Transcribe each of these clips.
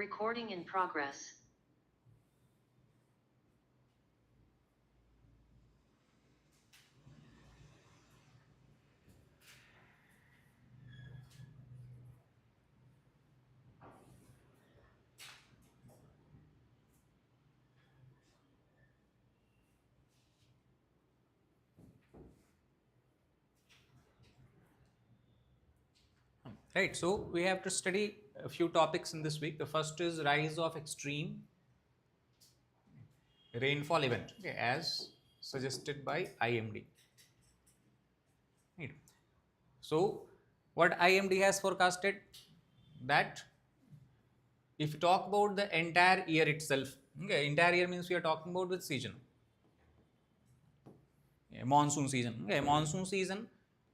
Recording in progress. Right, so we have to study a few topics in this week. The first is rise of extreme rainfall event, okay, as suggested by IMD. Right. So, what IMD has forecasted, that if you talk about the entire year itself, okay, entire year means we are talking about which season? Monsoon season. Okay, monsoon season,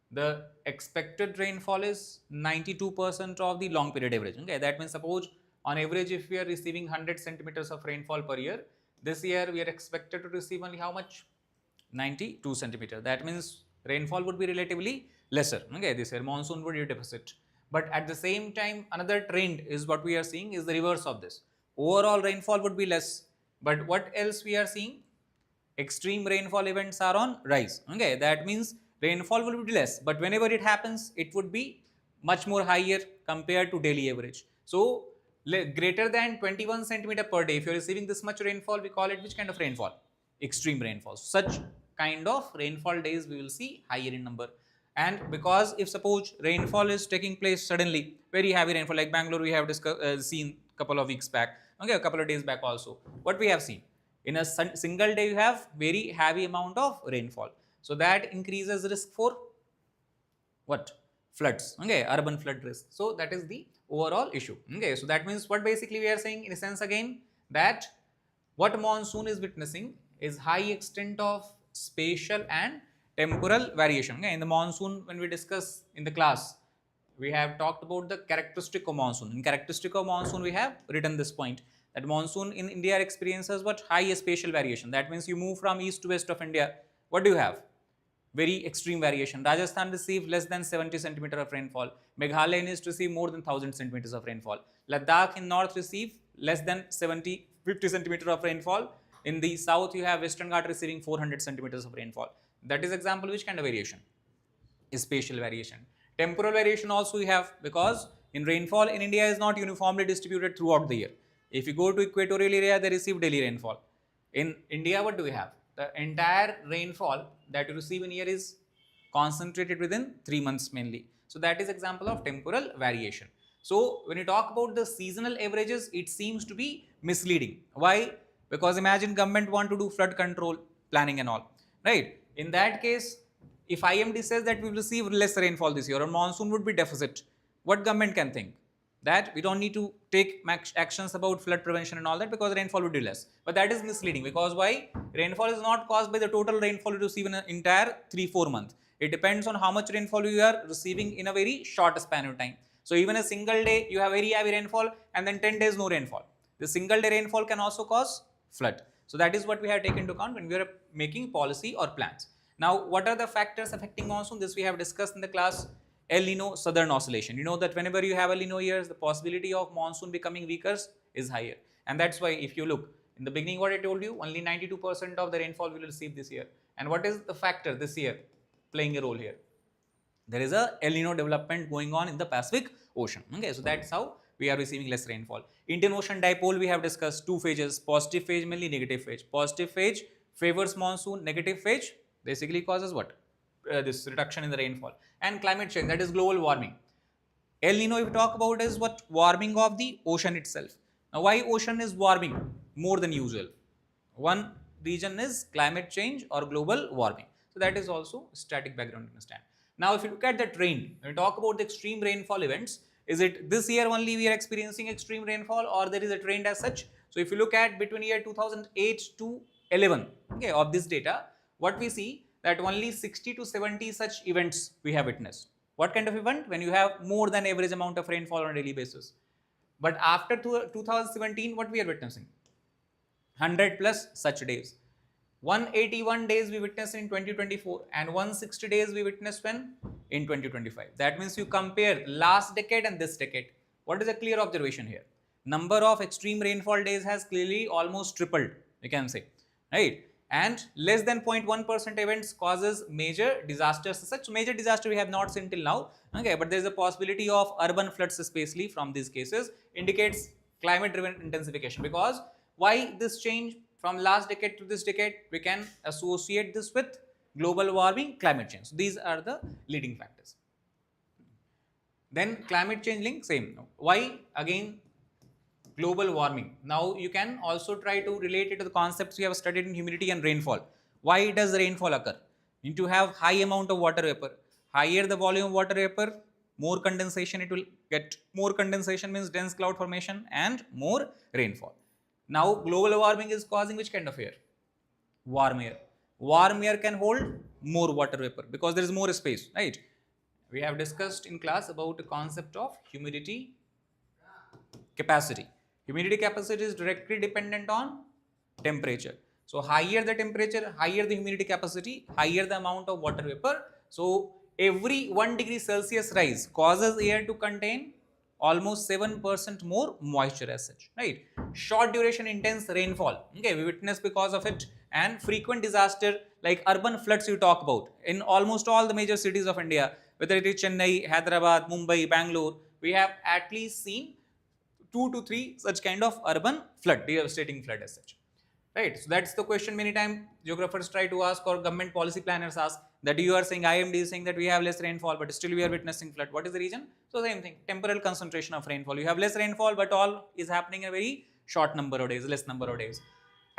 the expected rainfall is 92% of the long period average. Okay, that means suppose on average if we are receiving 100 centimeters of rainfall per year, this year we are expected to receive only how much? 92 centimeter. That means rainfall would be relatively lesser. Okay, this year monsoon would be a deficit. But at the same time, another trend is what we are seeing is the reverse of this. Overall rainfall would be less. But what else we are seeing? Extreme rainfall events are on rise. Okay, that means rainfall will be less, but whenever it happens, it would be much more higher compared to daily average. So, greater than 21 centimeter per day, if you are receiving this much rainfall, we call it which kind of rainfall? Extreme rainfall. Such kind of rainfall days we will see higher in number. And because if suppose rainfall is taking place suddenly, very heavy rainfall like Bangalore we have seen couple of weeks back, okay, a couple of days back also, what we have seen? In a single day you have very heavy amount of rainfall, so that increases risk for what? Floods. Okay, urban flood risk. So that is the overall issue. Okay, so that means what basically we are saying in a sense again, that what monsoon is witnessing is high extent of spatial and temporal variation. Okay, in the monsoon when we discuss in the class, we have talked about the characteristic of monsoon. In characteristic of monsoon we have written this point, that monsoon in India experiences what? High spatial variation. That means you move from east to west of India, what do you have? Very extreme variation. Rajasthan received less than 70 centimeter of rainfall. Meghalaya needs to receive more than 1000 centimeters of rainfall. Ladakh in north receive less than 50 centimeter of rainfall. In the south you have Western Ghat receiving 400 centimeters of rainfall. That is example which kind of variation? Is spatial variation. Temporal variation also you have, because in rainfall in India is not uniformly distributed throughout the year. If you go to equatorial area, they receive daily rainfall. In India, what do we have? The entire rainfall that you receive in year is concentrated within 3 months mainly. So that is example of temporal variation. So when you talk about the seasonal averages, it seems to be misleading. Why? Because imagine government want to do flood control planning and all, right? In that case, if IMD says that we will receive less rainfall this year or monsoon would be deficit, what government can think? That we don't need to take actions about flood prevention and all that because rainfall would be less. But that is misleading, because why? Rainfall is not caused by the total rainfall you receive in an entire 3-4 months. It depends on how much rainfall you are receiving in a very short span of time. So even a single day you have very heavy rainfall and then 10 days no rainfall. The single day rainfall can also cause flood. So that is what we have taken into account when we are making policy or plans. Now, what are the factors affecting monsoon? This we have discussed in the class. El Nino southern oscillation. You know that whenever you have El Nino years, the possibility of monsoon becoming weaker is higher. And that's why if you look, in the beginning what I told you, only 92% of the rainfall we will receive this year. And what is the factor this year playing a role here? There is a El Nino development going on in the Pacific Ocean. Okay, so that's how we are receiving less rainfall. Indian Ocean dipole we have discussed two phases, positive phase mainly, negative phase. Positive phase favors monsoon, negative phase basically causes what? This reduction in the rainfall. And climate change, that is global warming. El Nino, if we talk about, is what? Warming of the ocean itself. Now, why ocean is warming more than usual? One reason is climate change or global warming. So that is also static background to understand. Now, if you look at the trend, when we talk about the extreme rainfall events, is it this year only we are experiencing extreme rainfall, or there is a trend as such? So if you look at between year 2008 to 11, okay, of this data, what we see that only 60 to 70 such events we have witnessed. What kind of event? When you have more than average amount of rainfall on a daily basis. But after 2017, what we are witnessing? 100 plus such days. 181 days we witnessed in 2024 and 160 days we witnessed when? In 2025. That means you compare last decade and this decade. What is a clear observation here? number of extreme rainfall days has clearly almost tripled, we can say, right? And less than 0.1% events causes major disasters. Such major disaster we have not seen till now, okay, but there is a possibility of urban floods, especially from these cases, indicates climate driven intensification. Because why this change from last decade to this decade? We can associate this with global warming, climate change. So these are the leading factors. Then climate change link, same. Why? Again, global warming. Now you can also try to relate it to the concepts we have studied in humidity and rainfall. Why does rainfall occur? You need to have high amount of water vapor. Higher the volume of water vapor, more condensation it will get. More condensation means dense cloud formation and more rainfall. Now global warming is causing which kind of air? Warm air. Warm air can hold more water vapor because there is more space, right? We have discussed in class about the concept of humidity capacity. Humidity capacity is directly dependent on temperature. So higher the temperature, higher the humidity capacity, higher the amount of water vapor. So every 1 degree Celsius rise causes air to contain almost 7% more moisture as such, right? Short duration intense rainfall, okay, we witness because of it, and frequent disaster like urban floods you talk about in almost all the major cities of India, whether it is Chennai, Hyderabad, Mumbai, Bangalore, we have at least seen 2 to 3 such kind of urban flood, devastating flood as such, right? So that's the question many times geographers try to ask or government policy planners ask, that you are saying, IMD is saying that we have less rainfall but still we are witnessing flood. What is the reason? So same thing, temporal concentration of rainfall. You have less rainfall but all is happening in a very short number of days, less number of days.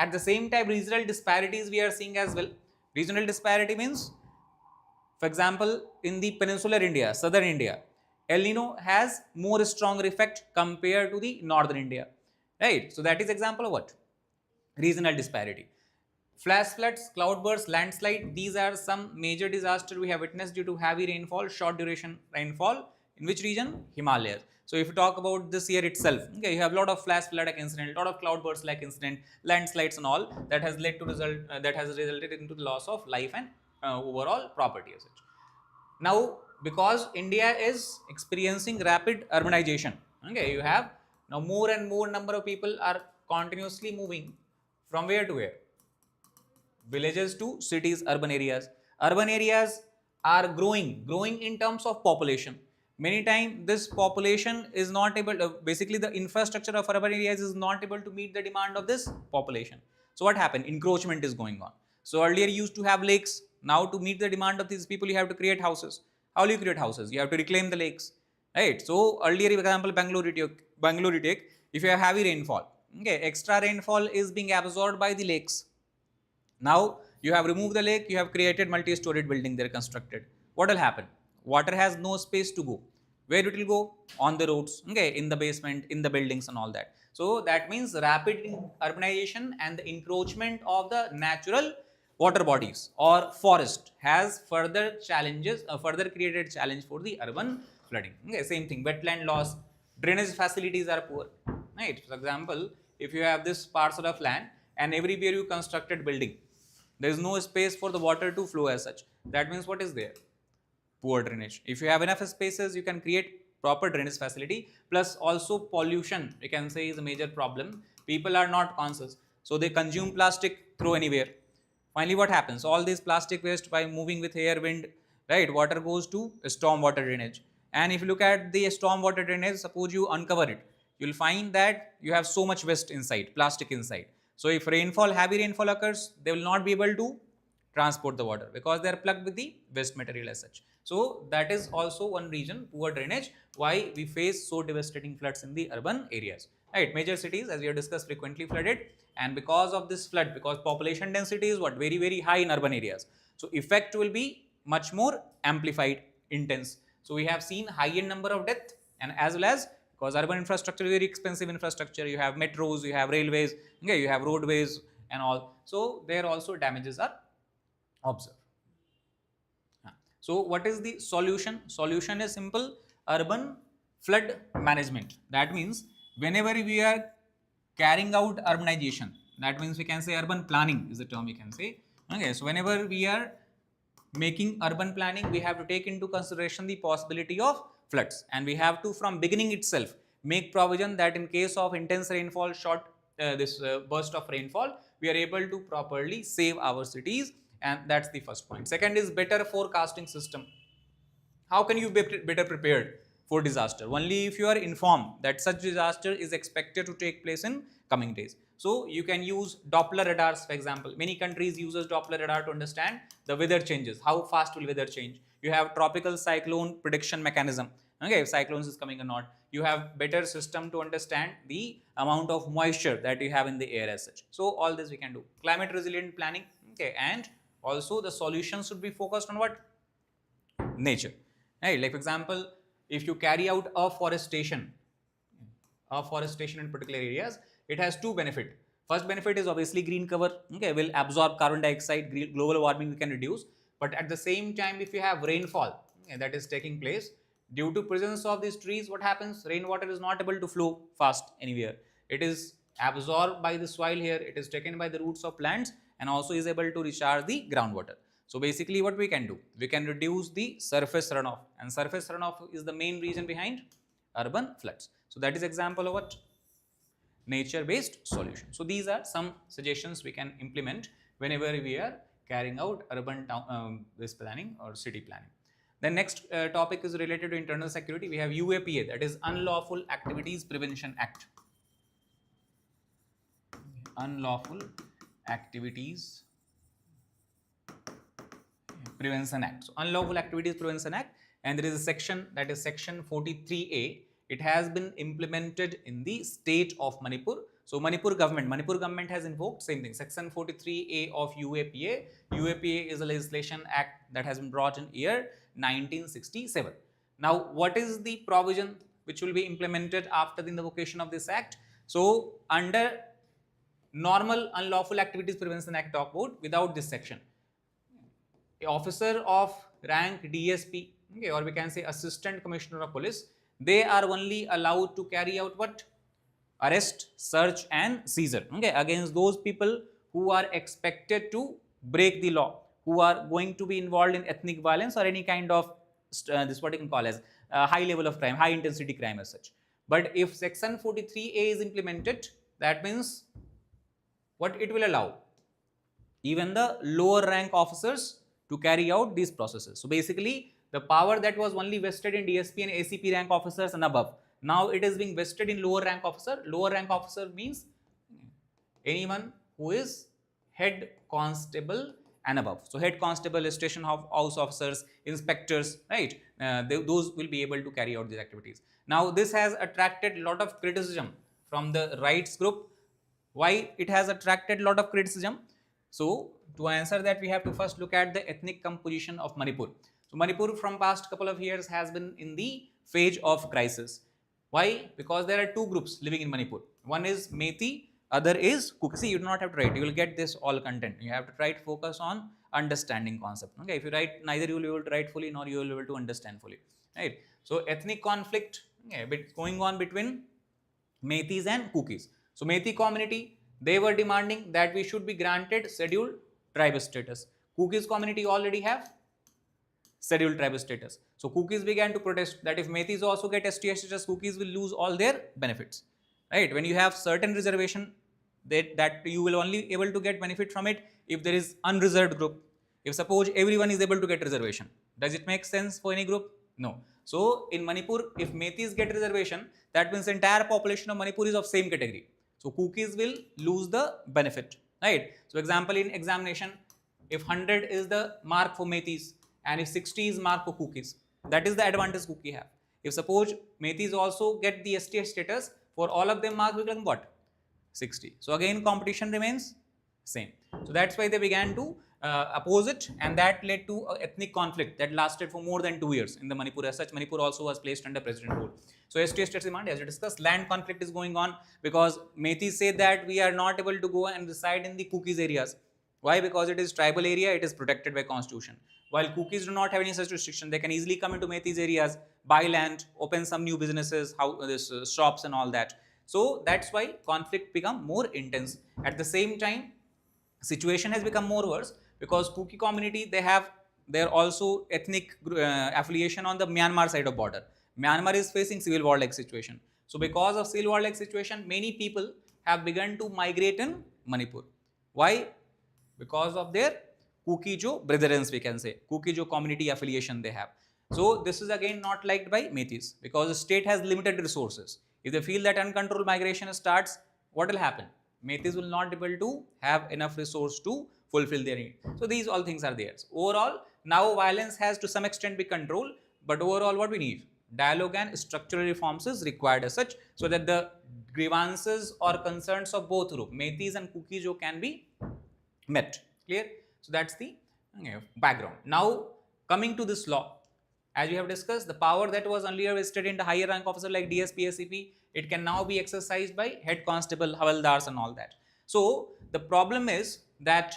At the same time, regional disparities we are seeing as well. Regional disparity means, for example, in the peninsular India, southern India, El Nino has more stronger effect compared to the northern India, right? So that is example of what? Regional disparity. Flash floods, cloudbursts, landslide, these are some major disasters we have witnessed due to heavy rainfall, short duration rainfall. In which region? Himalayas. So if you talk about this year itself, okay, you have a lot of flash flood like incident, a lot of cloudburst like incident, landslides and all, that has led to that has resulted into the loss of life and overall property as such. Now, because India is experiencing rapid urbanization, okay, you have now more and more number of people are continuously moving from where to where? Villages to cities, urban areas. Urban areas are growing in terms of population. Many times this population is not able to, basically the infrastructure of urban areas is not able to meet the demand of this population. So what happened? Encroachment is going on. So earlier you used to have lakes. Now to meet the demand of these people, you have to create houses. How do you create houses? You have to reclaim the lakes, right? So earlier, for example, Bengaluru take, if you have heavy rainfall, okay, extra rainfall is being absorbed by the lakes. Now you have removed the lake, you have created multi-storied building there constructed. What will happen? Water has no space to go. Where it will go? On the roads, okay, in the basement, in the buildings and all that. So that means rapid urbanization and the encroachment of the natural water bodies or forest has further challenges, further created challenge for the urban flooding. Okay, same thing, wetland loss, drainage facilities are poor, right? For example, if you have this parcel of land and everywhere you constructed building, there is no space for the water to flow as such. That means what is there? Poor drainage. If you have enough spaces, you can create proper drainage facility. Plus also pollution, we can say, is a major problem. People are not conscious, so they consume plastic, throw anywhere. Finally, what happens? All this plastic waste, by moving with air, wind, right, water goes to storm water drainage. And if you look at the storm water drainage, suppose you uncover it, you will find that you have so much waste inside, plastic inside. So if rainfall, heavy rainfall occurs, they will not be able to transport the water because they are plugged with the waste material as such. So that is also one reason, poor drainage, why we face so devastating floods in the urban areas. Right, major cities, as we have discussed, frequently flooded, and because of this flood, because population density is what, very high in urban areas, so effect will be much more amplified, intense. So we have seen higher number of death, and as well as because urban infrastructure is very expensive infrastructure, you have metros, you have railways, okay, you have roadways and all, so there also damages are observed. So what is the solution? Solution is simple: urban flood management. That means whenever we are carrying out urbanization, that means we can say urban planning is the term we can say. Okay, so whenever we are making urban planning, we have to take into consideration the possibility of floods, and we have to, from beginning itself, make provision that in case of intense rainfall, burst of rainfall, we are able to properly save our cities, and that's the first point. Second is better forecasting system. How can you be better prepared for disaster? Only if you are informed that such disaster is expected to take place in coming days. So you can use Doppler radars, for example. Many countries uses Doppler radar to understand the weather changes. How fast will weather change? You have tropical cyclone prediction mechanism. Okay, if cyclones is coming or not. You have better system to understand the amount of moisture that you have in the air as such. So all this we can do. Climate resilient planning. Okay, and also the solutions should be focused on what? Nature. Right? Like for example, if you carry out afforestation in particular areas, it has two benefits. First benefit is obviously green cover. Okay, will absorb carbon dioxide, global warming we can reduce. But at the same time, if you have rainfall that is taking place, due to presence of these trees, what happens? Rainwater is not able to flow fast anywhere. It is absorbed by the soil here. It is taken by the roots of plants and also is able to recharge the groundwater. So basically what we can do, we can reduce the surface runoff, and surface runoff is the main reason behind urban floods. So that is example of what? Nature-based solution. So these are some suggestions we can implement whenever we are carrying out urban this planning or city planning. The next topic is related to internal security. We have UAPA, that is Unlawful Activities Prevention Act. Unlawful Activities Prevention Act. So Unlawful Activities Prevention Act, and there is a section, that is section 43A. It has been implemented in the state of Manipur. So Manipur government has invoked same thing, section 43A of UAPA. UAPA is a legislation act that has been brought in year 1967. Now what is the provision which will be implemented after the invocation of this act? So under normal Unlawful Activities Prevention Act talk about, without this section, officer of rank DSP, okay, or we can say Assistant Commissioner of Police, they are only allowed to carry out what? Arrest, search and seizure, okay, against those people who are expected to break the law, who are going to be involved in ethnic violence or any kind of this what you can call as high level of crime, high intensity crime as such. But if section 43A is implemented, that means what it will allow? Even the lower rank officers to carry out these processes. So basically the power that was only vested in DSP and ACP rank officers and above, now it is being vested in lower rank officer. Lower rank officer means anyone who is head constable and above. So head constable, station house officers, inspectors, right? Those will be able to carry out these activities. Now this has attracted a lot of criticism from the rights group. Why it has attracted a lot of criticism? So to answer that, we have to first look at the ethnic composition of Manipur. So Manipur from past couple of years has been in the phase of crisis. Why? Because there are two groups living in Manipur. One is Methi, other is Kuki. See, you do not have to write. You will get this all content. You have to try to focus on understanding concept. Okay, if you write, neither you will be able to write fully nor you will be able to understand fully. Right. So ethnic conflict going on between Methis and Kukis. So Methi community, they were demanding that we should be granted scheduled tribe status. Kukis community already have scheduled tribe status. So Kukis began to protest that if Methis also get ST status, Kukis will lose all their benefits. Right? When you have certain reservation, that you will only able to get benefit from it if there is unreserved group. If suppose everyone is able to get reservation, does it make sense for any group? No. So in Manipur, if Methis get reservation, that means the entire population of Manipur is of same category. So Kukis will lose the benefit, right? So example in examination, if 100 is the mark for Methis and if 60 is mark for Kukis, that is the advantage Kuki have. If suppose Methis also get the ST status, for all of them mark will become what? 60. So again competition remains same. So that's why they began to oppose it, and that led to an ethnic conflict that lasted for more than 2 years in the Manipur. As such, Manipur also was placed under president rule. So ST states demand, as we discussed, land conflict is going on because Methis say that we are not able to go and reside in the Kukis areas. Why? Because it is tribal area, it is protected by constitution. While Kukis do not have any such restriction, they can easily come into Methis areas, buy land, open some new businesses, shops and all that. So that's why conflict become more intense. At the same time, situation has become more worse because Kuki community, they have their also ethnic affiliation on the Myanmar side of border. Myanmar is facing civil war like situation. So because of Civil War like situation, many people have begun to migrate in Manipur. Why? Because of their Kuki-Jo brethrens, we can say, Kuki-Jo community affiliation they have. So this is again not liked by Metis because the state has limited resources. If they feel that uncontrolled migration starts, what will happen? Metis will not be able to have enough resource to fulfill their need. So these all things are there. So overall, now violence has to some extent be controlled, but overall what we need? Dialogue and structural reforms is required as such, so that the grievances or concerns of both group, Metis and Kuki-Jo, can be met. Clear? So that's the background. Now coming to this law, as we have discussed, the power that was earlier vested in the higher rank officer like DSP, SCP, it can now be exercised by head constable, havaldars and all that. So the problem is that,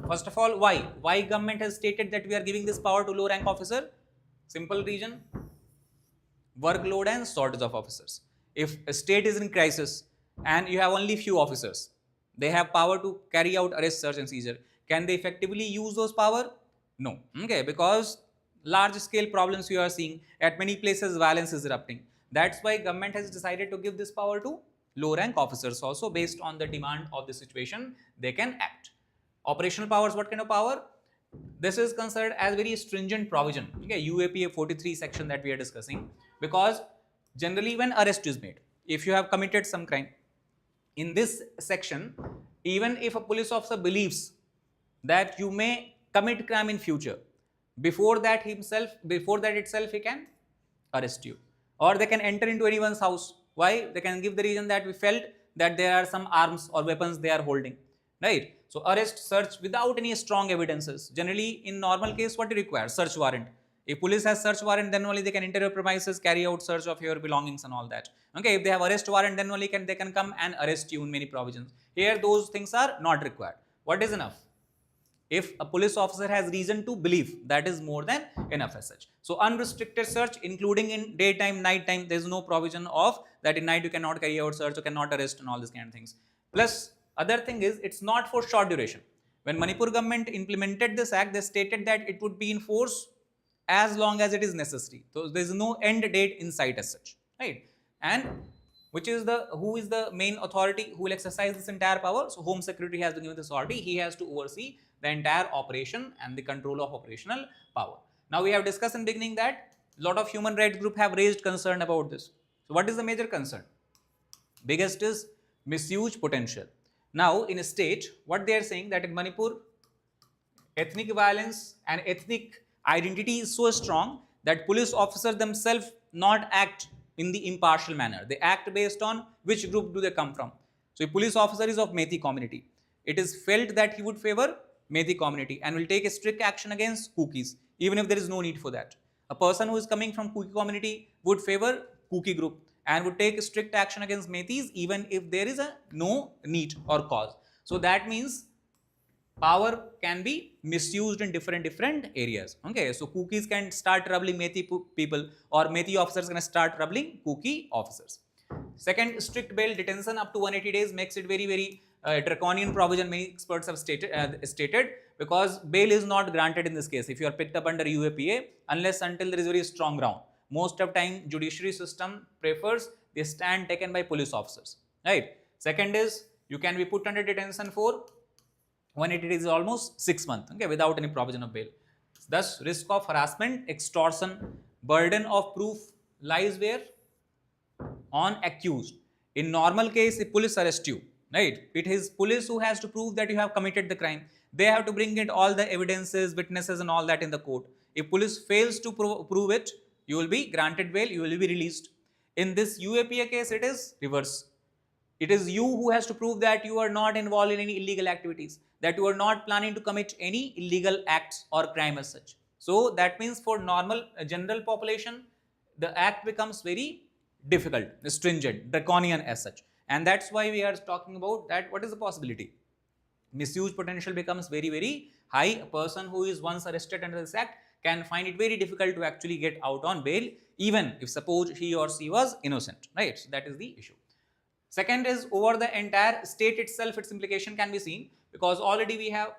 first of all, why government has stated that we are giving this power to low rank officer? Simple reason: workload and shortage of officers. If a state is in crisis and you have only few officers, they have power to carry out arrest, search and seizure. Can they effectively use those power? No. Okay, because large scale problems we are seeing at many places, violence is erupting. That's why government has decided to give this power to low rank officers also. Based on the demand of the situation, they can act. Operational powers, what kind of power? This is considered as very stringent provision. Okay, UAPA 43 section that we are discussing, because generally when arrest is made, if you have committed some crime, in this section, even if a police officer believes that you may commit crime in future, before that itself he can arrest you, or they can enter into anyone's house. Why? They can give the reason that we felt that there are some arms or weapons they are holding, right? So arrest, search without any strong evidences. Generally in normal case, what do you require? Search warrant. If police has search warrant, then only they can enter your premises, carry out search of your belongings and all that. Okay, if they have arrest warrant, then only they can come and arrest you in many provisions. Here those things are not required. What is enough? If a police officer has reason to believe, that is more than enough as such. So unrestricted search, including in daytime, nighttime, there is no provision of that in night you cannot carry out search, you cannot arrest and all these kind of things. Plus other thing is, it's not for short duration. When Manipur government implemented this act, they stated that it would be in force as long as it is necessary. So there is no end date in sight as such, right? And who is the main authority who will exercise this entire power? So Home Secretary has been given this authority. He has to oversee the entire operation and the control of operational power. Now we have discussed in the beginning that a lot of human rights group have raised concern about this. So what is the major concern? Biggest is misuse potential. Now in a state, what they are saying that in Manipur, ethnic violence and ethnic identity is so strong that police officers themselves not act in the impartial manner. They act based on which group do they come from. So a police officer is of Methi community. It is felt that he would favor Methi community and will take a strict action against Kukis, even if there is no need for that. A person who is coming from Kuki community would favor Kuki group and would take strict action against Methis, even if there is no need or cause. So that means power can be misused in different areas. Okay, so Kukis can start troubling Methi people, or Methi officers can start troubling Kuki officers. Second, strict bail detention up to 180 days makes it very draconian provision. Many experts have stated because bail is not granted in this case if you are picked up under UAPA unless until there is very strong ground. Most of time judiciary system prefers the stand taken by police officers, right? Second is you can be put under detention for 180 days, almost 6 months, okay, without any provision of bail. Thus risk of harassment, extortion, burden of proof lies where? On accused. In normal case, if police arrest you, right, it is police who has to prove that you have committed the crime. They have to bring in all the evidences, witnesses and all that in the court. If police fails to prove it, you will be granted bail, you will be released. In this UAPA case, it is reverse. It is you who has to prove that you are not involved in any illegal activities, that you are not planning to commit any illegal acts or crime as such. So that means for normal general population, the act becomes very difficult, stringent, draconian as such. And that's why we are talking about that. What is the possibility? Misuse potential becomes very high. A person who is once arrested under this act can find it very difficult to actually get out on bail, even if suppose he or she was innocent, right? So that is the issue. Second is over the entire state itself, its implication can be seen, because already we have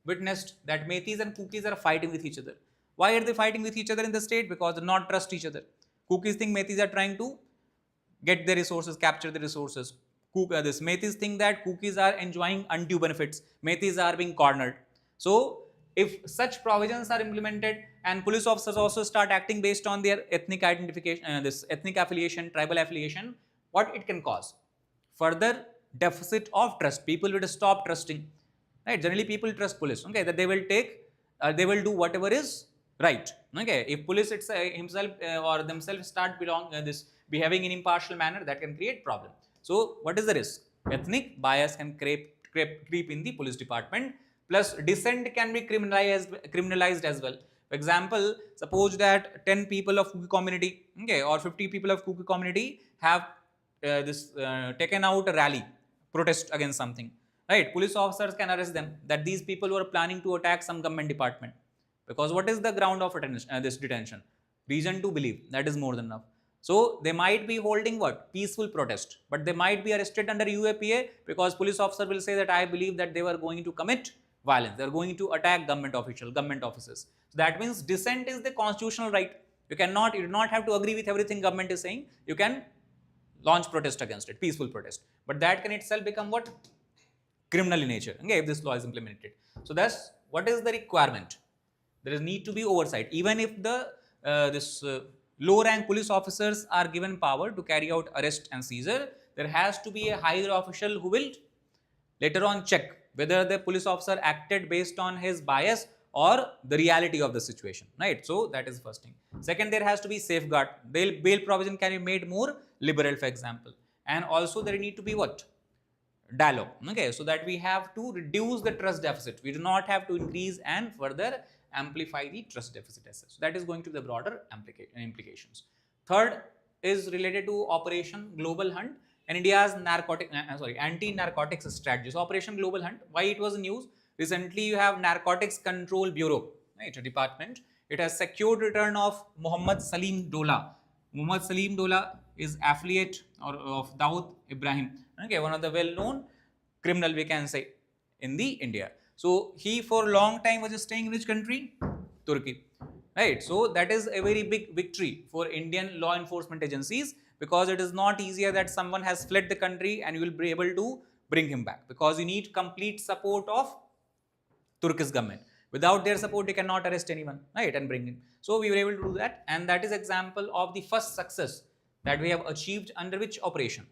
witnessed that Methis and Kukis are fighting with each other. Why are they fighting with each other in the state? Because they do not trust each other. Kukis think Methis are trying to get the resources, capture the resources. This Meithis think that cookies are enjoying undue benefits. Meithis are being cornered. So if such provisions are implemented and police officers also start acting based on their ethnic identification, this ethnic affiliation, tribal affiliation, what it can cause? Further deficit of trust. People will stop trusting. Right? Generally, people trust police. Okay, that they will take, they will do whatever is right. Okay, if police himself or themselves start this behaving in impartial manner, that can create problem. So, what is the risk? Ethnic bias can creep in the police department. Plus, dissent can be criminalized as well. For example, suppose that 10 people of Kuki community, okay, or 50 people of Kuki community have taken out a rally, protest against something. Right? Police officers can arrest them that these people were planning to attack some government department. Because what is the ground of this detention? Reason to believe. That is more than enough. So they might be holding what? Peaceful protest. But they might be arrested under UAPA because police officer will say that I believe that they were going to commit violence. They are going to attack government offices. So that means dissent is the constitutional right. You do not have to agree with everything government is saying. You can launch protest against it, peaceful protest. But that can itself become what? Criminal in nature, okay, if this law is implemented. So that's what is the requirement. There is need to be oversight. Even if the low rank police officers are given power to carry out arrest and seizure, there has to be a higher official who will later on check whether the police officer acted based on his bias or the reality of the situation, right? So that is the first thing. Second, there has to be safeguard. Bail provision can be made more liberal, for example. And also there need to be what? Dialogue, okay, so that we have to reduce the trust deficit. We do not have to increase and further amplify the trust deficit as such. So that is going to be the broader implications. Third is related to Operation Global Hunt and India's anti-narcotics strategies. Operation Global Hunt, why it was news? Recently, you have Narcotics Control Bureau, right, a department. It has secured return of Mohammad Salim Dola. Mohammad Salim Dola is affiliate of Dawood Ibrahim, okay, one of the well-known criminal, we can say, in the India. So he for a long time was staying in which country? Turkey, right? So that is a very big victory for Indian law enforcement agencies, because it is not easier that someone has fled the country and you will be able to bring him back, because you need complete support of Turkish government. Without their support, you cannot arrest anyone, right, and bring him. So we were able to do that, and that is example of the first success that we have achieved under which operation?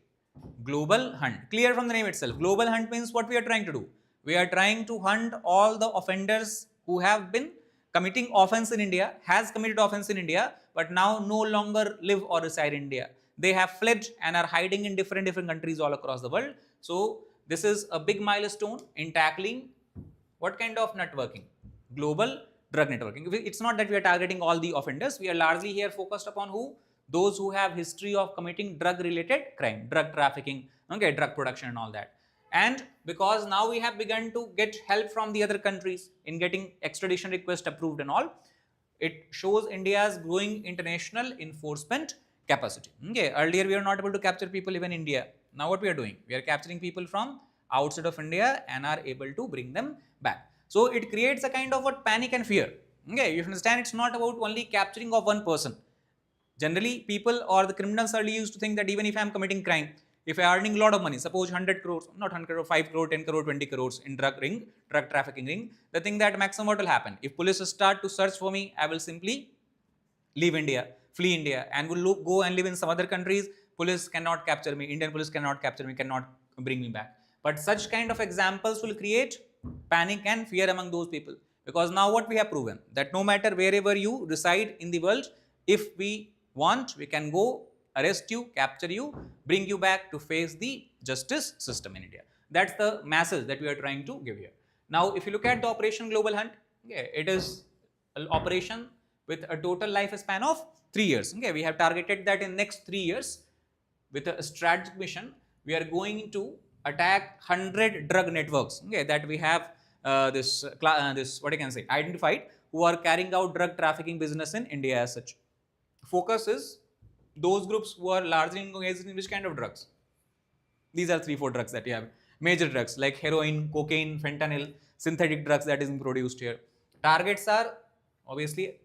Global Hunt. Clear from the name itself. Global Hunt means what we are trying to do. We are trying to hunt all the offenders who have been committing offense in India, has committed offense in India, but now no longer live or reside in India. They have fled and are hiding in different countries all across the world. So this is a big milestone in tackling what kind of networking? Global drug networking. It's not that we are targeting all the offenders. We are largely here focused upon who? Those who have history of committing drug related crime, drug trafficking, okay, drug production and all that. And because now we have begun to get help from the other countries in getting extradition request approved and all, it shows India's growing international enforcement capacity. Okay, earlier we were not able to capture people even in India. Now what we are doing? We are capturing people from outside of India and are able to bring them back. So it creates a kind of what panic and fear. Okay, you understand, it's not about only capturing of one person. Generally, people or the criminals are used to think that even if I am committing crime, if I am earning a lot of money, suppose 100 crores, not 100 crores, 5 crore, 10 crore, 20 crores in drug trafficking ring, the thing that maximum what will happen? If police start to search for me, I will simply leave India, flee India, and will go and live in some other countries. Police cannot capture me, Indian police cannot capture me, cannot bring me back. But such kind of examples will create panic and fear among those people. Because now what we have proven, that no matter wherever you reside in the world, if we want, we can go arrest you, capture you, bring you back to face the justice system in India. That's the message that we are trying to give here. Now, if you look at the Operation Global Hunt, okay, it is an operation with a total lifespan of 3 years. Okay, we have targeted that in next 3 years with a strategic mission. We are going to attack 100 drug networks, okay, that we have what I can say, identified, who are carrying out drug trafficking business in India as such. Focus is those groups who are largely engaged in which kind of drugs? These are 3-4 drugs that you have. Major drugs like heroin, cocaine, fentanyl, synthetic drugs that is produced here. Targets are obviously,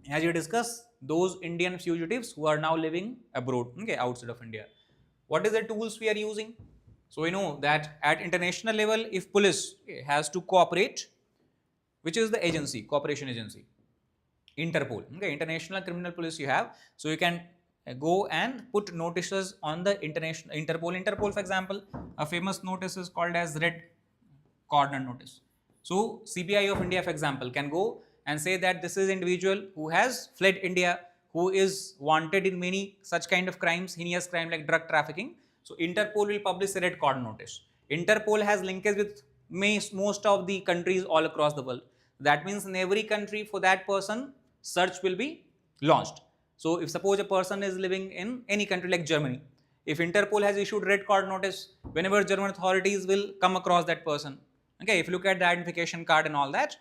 as you discussed, those Indian fugitives who are now living abroad, okay, outside of India. What is the tools we are using? So we know that at international level, if police has to cooperate, which is the agency, cooperation agency? Interpol. Okay, International Criminal Police you have. So you can go and put notices on the international Interpol. Interpol, for example, a famous notice is called as red corner notice. So CBI of India, for example, can go and say that this is individual who has fled India, who is wanted in many such kind of crimes, heinous crime like drug trafficking. So Interpol will publish a red corner notice. Interpol has linkage with most of the countries all across the world. That means in every country for that person, search will be launched. So if suppose a person is living in any country like Germany, if Interpol has issued red card notice, whenever German authorities will come across that person, okay, if you look at the identification card and all that,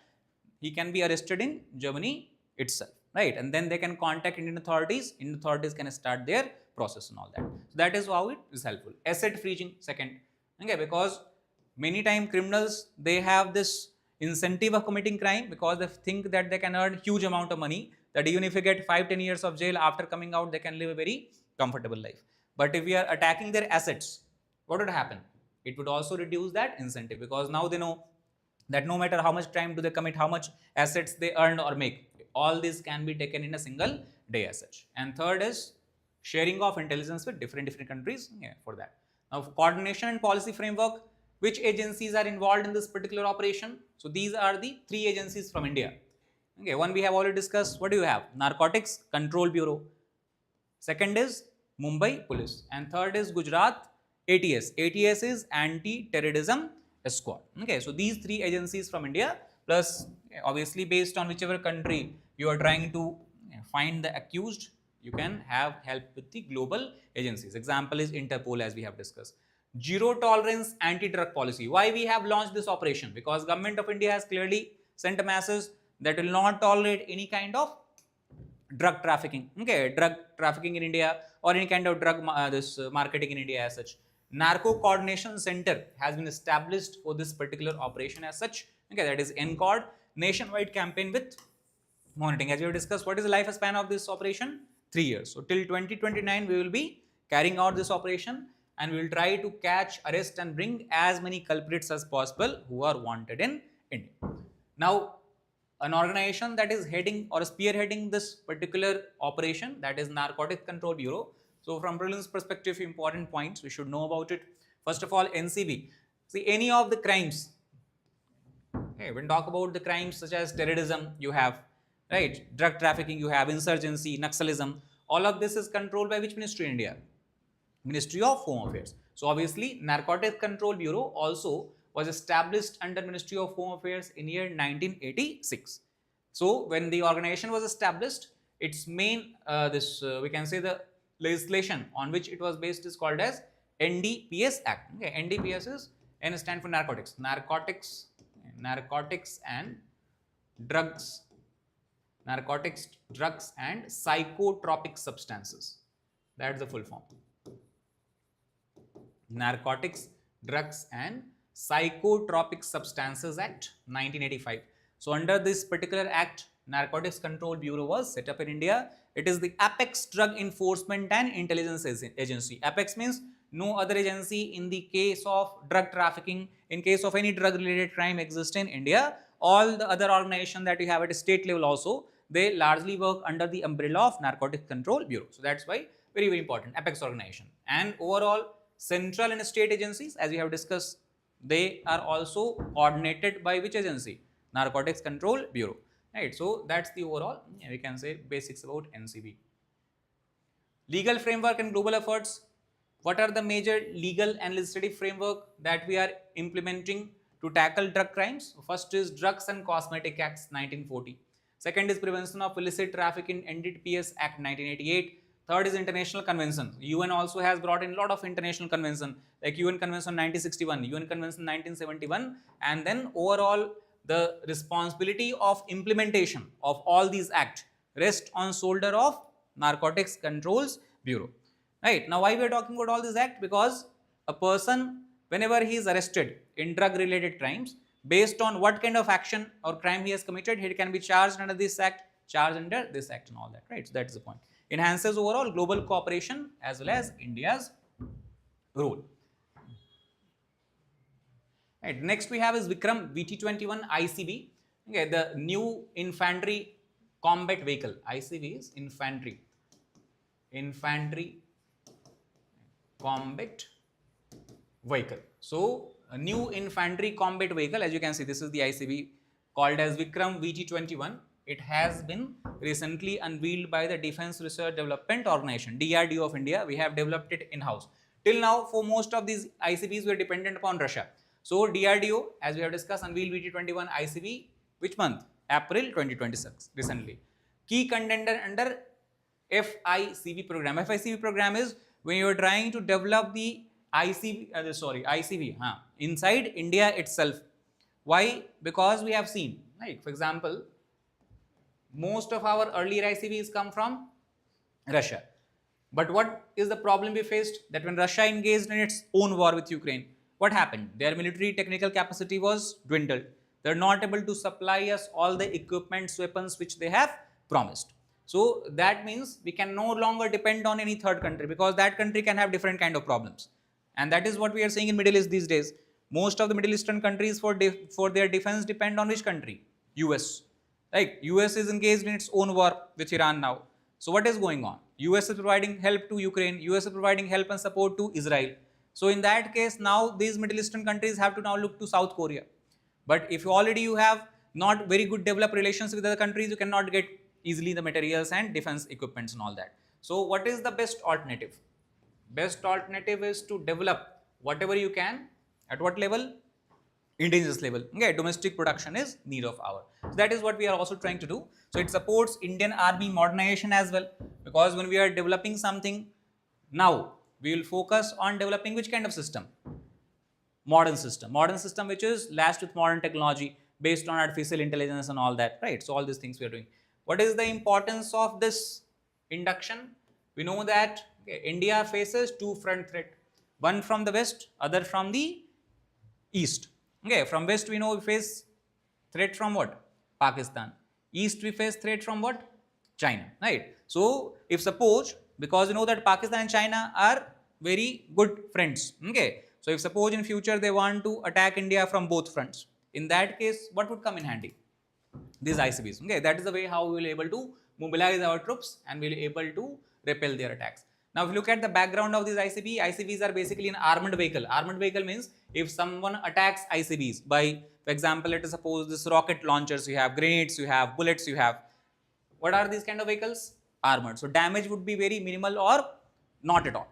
he can be arrested in Germany itself, right? And then they can contact Indian authorities can start their process and all that. So that is how it is helpful. Asset freezing, second, okay, because many time criminals, they have this incentive of committing crime because they think that they can earn huge amount of money, that even if you get 5-10 years of jail, after coming out they can live a very comfortable life. But if we are attacking their assets, what would happen? It would also reduce that incentive, because now they know that no matter how much crime do they commit, how much assets they earn or make, all this can be taken in a single day as such. And third is sharing of intelligence with different countries, for that. Now coordination and policy framework, which agencies are involved in this particular operation? So these are the 3 agencies from India. Okay, one we have already discussed. What do you have? Narcotics Control Bureau. Second is Mumbai Police, and third is Gujarat ATS. ATS is Anti-Terrorism Squad. Okay, so these 3 agencies from India, plus obviously based on whichever country you are trying to find the accused, you can have help with the global agencies. Example is Interpol, as we have discussed. Zero tolerance anti-drug policy. Why we have launched this operation? Because government of India has clearly sent a message that will not tolerate any kind of drug trafficking. Okay, drug trafficking in India or any kind of drug marketing in India as such. Narco Coordination Center has been established for this particular operation as such. Okay, that is NCORD, nationwide campaign with monitoring. As we have discussed, what is the lifespan of this operation? 3 years. So till 2029 we will be carrying out this operation, and we will try to catch, arrest and bring as many culprits as possible who are wanted in India. Now an organization that is heading or spearheading this particular operation, that is Narcotic Control Bureau. So from prelims perspective, important points we should know about it. First of all, NCB. See, any of the crimes, okay, when talk about the crimes such as terrorism, you have, right, drug trafficking, you have insurgency, Naxalism, all of this is controlled by which ministry in India? Ministry of Home Affairs. So obviously Narcotic Control Bureau also was established under Ministry of Home Affairs in year 1986. So when the organization was established, its main we can say the legislation on which it was based is called as NDPS Act. Okay, NDPS is N stand for narcotics, narcotics and drugs, and psychotropic substances. That's the full form. Narcotics, Drugs and Psychotropic Substances Act 1985. So under this particular act, Narcotics Control Bureau was set up in India. It is the apex drug enforcement and intelligence agency. Apex means no other agency in the case of drug trafficking, in case of any drug related crime exists in India. All the other organizations that you have at a state level also, they largely work under the umbrella of Narcotics Control Bureau. So that's why very, very important, apex organization. And overall, central and state agencies, as we have discussed, they are also coordinated by which agency? Narcotics Control Bureau, right? So that's the overall, we can say, basics about NCB. Legal framework and global efforts. What are the major legal and legislative framework that we are implementing to tackle drug crimes? First is Drugs and Cosmetic Acts 1940. Second is Prevention of Illicit Trafficking NDPS Act 1988. Third is international conventions. UN also has brought in a lot of international conventions, like UN Convention 1961, UN Convention 1971, and then overall the responsibility of implementation of all these acts rests on shoulder of Narcotics Controls Bureau. Right, now why we are talking about all these acts? Because a person, whenever he is arrested in drug related crimes, based on what kind of action or crime he has committed, he can be charged under this act, charged under this act and all that, right? So that is the point. Enhances overall global cooperation as well as India's role. Right. Next we have is Vikram VT-21 ICV. Okay, the new infantry combat vehicle. ICV is infantry combat vehicle. So a new infantry combat vehicle, as you can see, this is the ICV called as Vikram VT-21. It has been recently unveiled by the Defense Research Development Organization, DRDO of India. We have developed it in-house. Till now, for most of these ICVs, we are dependent upon Russia. So DRDO, as we have discussed, unveiled VT-21 ICV, which month? April 2026, recently. Key contender under FICV program. FICV program is when you are trying to develop the ICV inside India itself. Why? Because we have seen, like for example, most of our earlier ICVs come from Russia. But what is the problem we faced? That when Russia engaged in its own war with Ukraine, what happened? Their military technical capacity was dwindled. They are not able to supply us all the equipments, weapons which they have promised. So that means we can no longer depend on any third country, because that country can have different kind of problems. And that is what we are seeing in Middle East these days. Most of the Middle Eastern countries for their defense depend on which country? US. Like US is engaged in its own war with Iran now. So what is going on? US is providing help to Ukraine. US is providing help and support to Israel. So in that case, now these Middle Eastern countries have to now look to South Korea. But if already you have not very good developed relations with other countries, you cannot get easily the materials and defense equipments and all that. So what is the best alternative? Best alternative is to develop whatever you can. At what level? Indigenous level. Okay, domestic production is need of our. So that is what we are also trying to do. So it supports Indian Army modernization as well, because when we are developing something now, we will focus on developing which kind of system? Modern system which is latched with modern technology based on artificial intelligence and all that, right? So all these things we are doing. What is the importance of this induction? We know that India faces two front threat, one from the west, other from the east. Okay, from west we know we face threat from what? Pakistan. East we face threat from what? China, right? So if suppose, because you know that Pakistan and China are very good friends, okay? So if suppose in future they want to attack India from both fronts, in that case what would come in handy? These ICVs, okay? That is the way how we will able to mobilize our troops and we will able to repel their attacks. Now if you look at the background of these ICVs are basically an armored vehicle. Armored vehicle means if someone attacks ICVs by, for example, let us suppose this rocket launchers, you have grenades, you have bullets, you have, what are these kind of vehicles? Armored. So damage would be very minimal or not at all.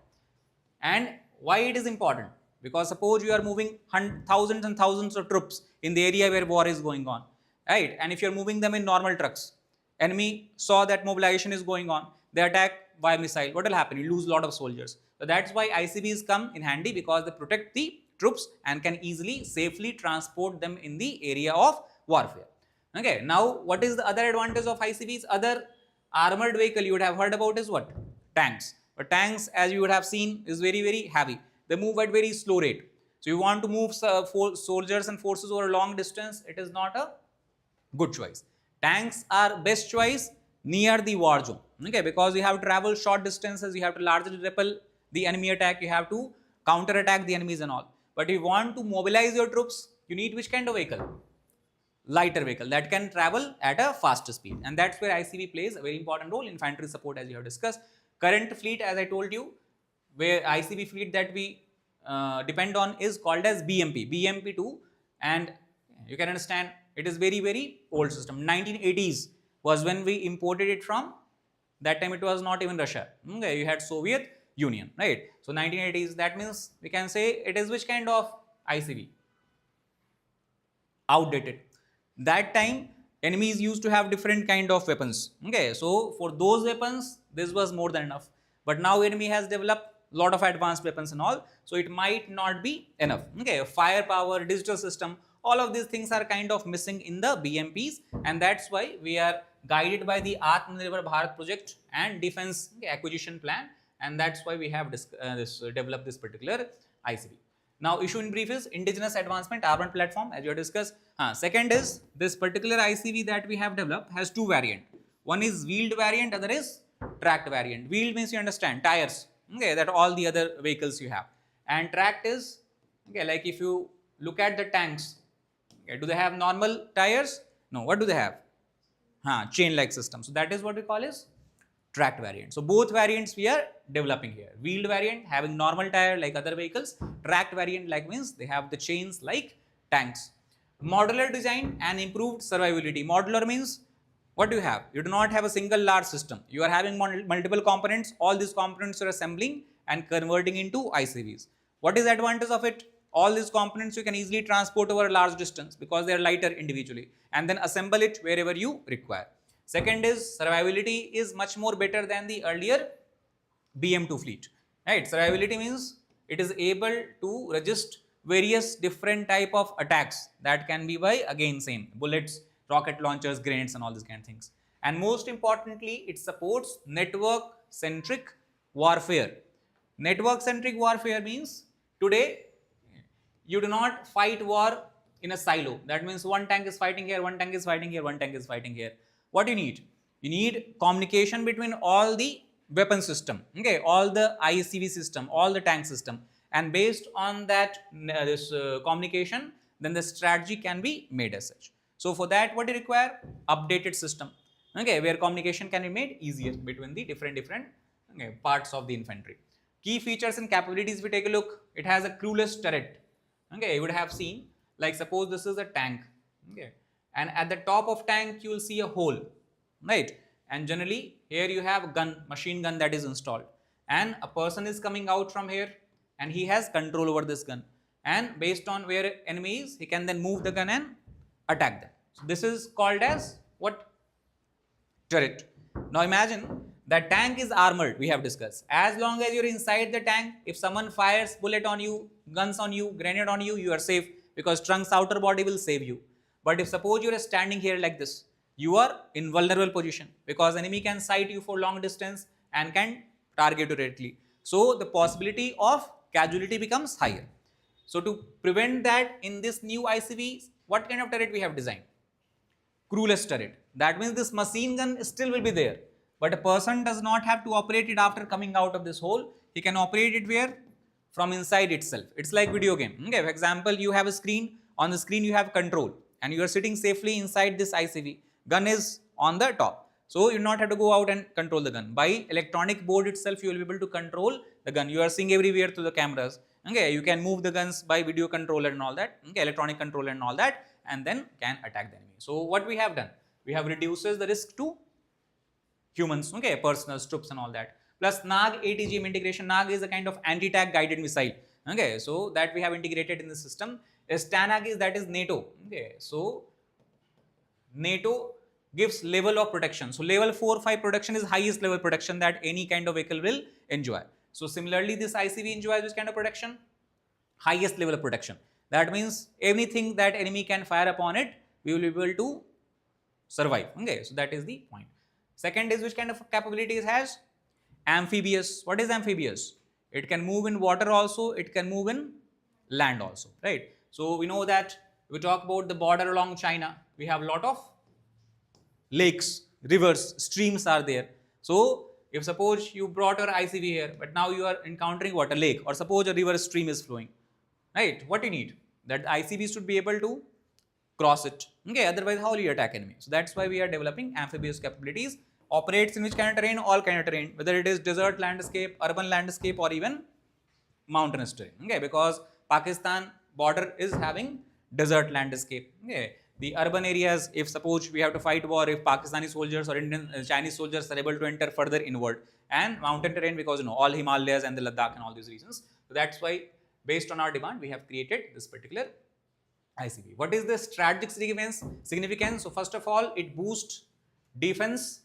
And why it is important? Because suppose you are moving thousands and thousands of troops in the area where war is going on, right? And if you are moving them in normal trucks, enemy saw that mobilization is going on, they attack by missile, what will happen? You lose a lot of soldiers. So that's why ICVs come in handy, because they protect the troops and can easily, safely transport them in the area of warfare. Okay, now what is the other advantage of ICVs? Other armored vehicle you would have heard about is what? Tanks. But tanks, as you would have seen, is very, very heavy. They move at very slow rate. So you want to move soldiers and forces over a long distance, it is not a good choice. Tanks are best choice near the war zone, okay, because you have to travel short distances, you have to largely repel the enemy attack, you have to counter attack the enemies and all. But if you want to mobilize your troops, you need which kind of vehicle? Lighter vehicle that can travel at a faster speed, and that's where ICV plays a very important role. Infantry support, as you have discussed. Current fleet, as I told you, where ICV fleet that we depend on is called as BMP2, and you can understand it is very, very old system. 1980s was when we imported it from. That time it was not even Russia. Okay, you had Soviet Union, right? So 1980s, that means we can say it is which kind of ICV? Outdated. That time enemies used to have different kind of weapons. Okay, so for those weapons this was more than enough. But now enemy has developed a lot of advanced weapons and all, so it might not be enough. Okay, firepower, digital system, all of these things are kind of missing in the BMPs, and that's why we are guided by the Atmanirbhar Bharat project and defense acquisition plan, and that's why we have developed this particular ICV. Now, issue in brief is indigenous advancement armored platform, as you have discussed. Second is this particular ICV that we have developed has two variants. One is wheeled variant, other is tracked variant. Wheeled means you understand tires, okay, that all the other vehicles you have. And tracked is, okay, like if you look at the tanks, okay, do they have normal tires? No. What do they have? Chain like system. So that is what we call as tracked variant. So both variants we are developing here. Wheeled variant having normal tire like other vehicles. Tracked variant like means they have the chains like tanks. Modular design and improved survivability. Modular means what do you have? You do not have a single large system. You are having multiple components. All these components you are assembling and converting into ICVs. What is the advantage of it? All these components you can easily transport over a large distance because they are lighter individually, and then assemble it wherever you require. Second is survivability is much more better than the earlier BM2 fleet. Right? Survivability means it is able to resist various different type of attacks that can be by again same bullets, rocket launchers, grenades and all these kind of things. And most importantly, it supports network centric warfare. Network centric warfare means today you do not fight war in a silo. That means one tank is fighting here, one tank is fighting here, one tank is fighting here. What do you need? You need communication between all the weapon system, okay, all the ICV system, all the tank system, and based on that communication, then the strategy can be made as such. So for that, what do you require? Updated system, okay, where communication can be made easier between the different okay, parts of the infantry. Key features and capabilities, we take a look. It has a crewless turret. Okay, you would have seen, like suppose this is a tank, okay, and at the top of tank you will see a hole, right? And generally here you have a gun, machine gun that is installed, and a person is coming out from here and he has control over this gun, and based on where enemy is, he can then move the gun and attack them. So this is called as what? Turret. Now imagine that tank is armored, we have discussed. As long as you're inside the tank, if someone fires bullet on you, guns on you, grenade on you, you are safe because trunk's outer body will save you. But if suppose you are standing here like this, you are in vulnerable position because enemy can sight you for long distance and can target you directly. So the possibility of casualty becomes higher. So to prevent that, in this new ICV, what kind of turret we have designed? Crewless turret. That means this machine gun still will be there, but a person does not have to operate it after coming out of this hole. He can operate it where? From inside itself. It's like video game. Okay, for example, you have a screen. On the screen you have control and you are sitting safely inside this ICV. Gun is on the top. So you do not have to go out and control the gun. By electronic board itself, you will be able to control the gun. You are seeing everywhere through the cameras. Okay, you can move the guns by video controller and all that. Okay, electronic controller and all that, and then can attack the enemy. So what we have done? We have reduces the risk to humans, okay, personals, troops and all that. Plus NAG ATGM integration. NAG is a kind of anti-tank guided missile. Okay, so that we have integrated in the system. STANAG is, that is NATO. Okay, so NATO gives level of protection. So level 4-5 protection is highest level protection that any kind of vehicle will enjoy. So similarly, this ICV enjoys which kind of protection? Highest level of protection. That means anything that enemy can fire upon it, we will be able to survive. Okay, so that is the point. Second is which kind of capabilities has? Amphibious. What is amphibious? It can move in water also, it can move in land also, right? So we know that we talk about the border along China, we have a lot of lakes, rivers, streams are there. So if suppose you brought your ICV here, but now you are encountering what? A lake, or suppose a river stream is flowing, right? What you need? That ICV should be able to cross it. Okay, otherwise how will you attack enemy? So that's why we are developing amphibious capabilities. Operates in which kind of terrain? All kind of terrain, whether it is desert landscape, urban landscape, or even mountainous terrain. Okay, because Pakistan border is having desert landscape. Okay, the urban areas, if suppose we have to fight war, if Pakistani soldiers or Indian Chinese soldiers are able to enter further inward, and mountain terrain because all Himalayas and the Ladakh and all these reasons. So that's why based on our demand we have created this particular ICV. What is the strategic significance? So first of all, it boosts defense.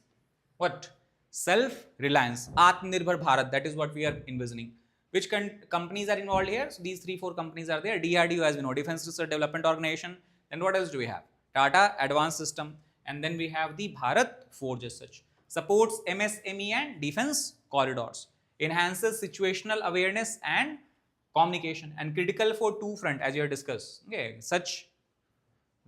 What? Self-reliance. Atmanirbhar Bharat. That is what we are envisioning. Which companies are involved here? So these 3-4 companies are there. DRDO, as we know, Defense Research Development Organization. Then what else do we have? Tata Advanced System. And then we have the Bharat Forge as such. Supports MSME and defense corridors. Enhances situational awareness and communication. And critical for two front, as you have discussed. Okay, such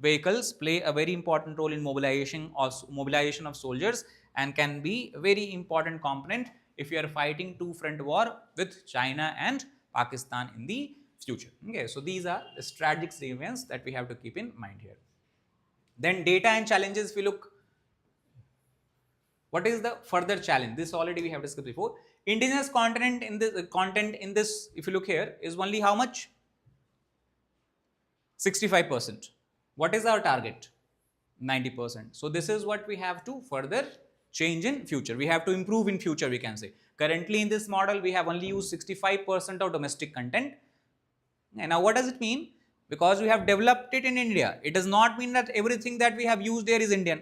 vehicles play a very important role in mobilization of soldiers and can be a very important component if you are fighting two-front war with China and Pakistan in the future. Okay, so these are the strategic significance that we have to keep in mind here. Then data and challenges, if we look, what is the further challenge? This already we have discussed before. Indigenous content in this, if you look here, is only how much? 65%. What is our target? 90%. So this is what we have to further change in future. We have to improve in future, we can say. Currently in this model, we have only used 65% of domestic content. And now what does it mean? Because we have developed it in India, it does not mean that everything that we have used there is Indian.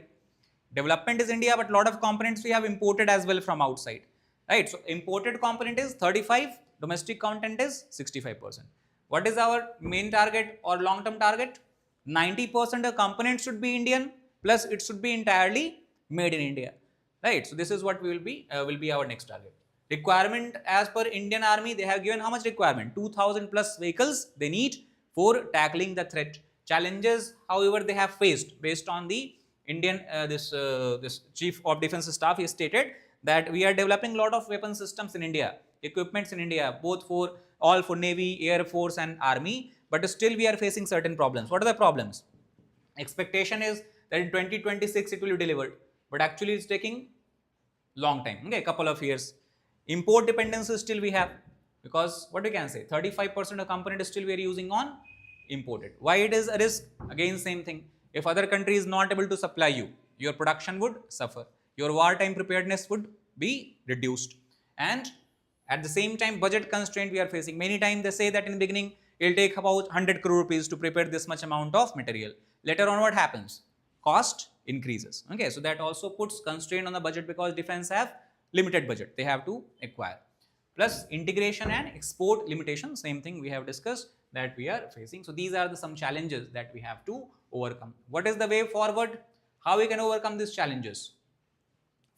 Development is India, but a lot of components we have imported as well from outside. Right? So imported component is 35, domestic content is 65%. What is our main target or long-term target? 90% of components should be Indian, plus it should be entirely made in India. Right? So this is what will be our next target. Requirement as per Indian Army, they have given how much requirement? 2000 plus vehicles they need for tackling the threat. Challenges, however, they have faced based on the Indian, this Chief of Defence Staff, he stated that we are developing a lot of weapon systems in India, equipments in India, both for Navy, Air Force and Army, but still we are facing certain problems. What are the problems? Expectation is that in 2026 it will be delivered, but actually it's taking long time, okay, a couple of years. Import dependency still we have, because what we can say, 35% of component still we are using on imported. Why it is a risk? Again, same thing. If other country is not able to supply you, your production would suffer. Your wartime preparedness would be reduced. And at the same time, budget constraint we are facing. Many times they say that in the beginning, it will take about 100 crore rupees to prepare this much amount of material. Later on, what happens? Cost increases. Okay, so that also puts constraint on the budget, because defense have limited budget. They have to acquire. Plus integration and export limitation, same thing we have discussed that we are facing. So these are some challenges that we have to overcome. What is the way forward? How we can overcome these challenges?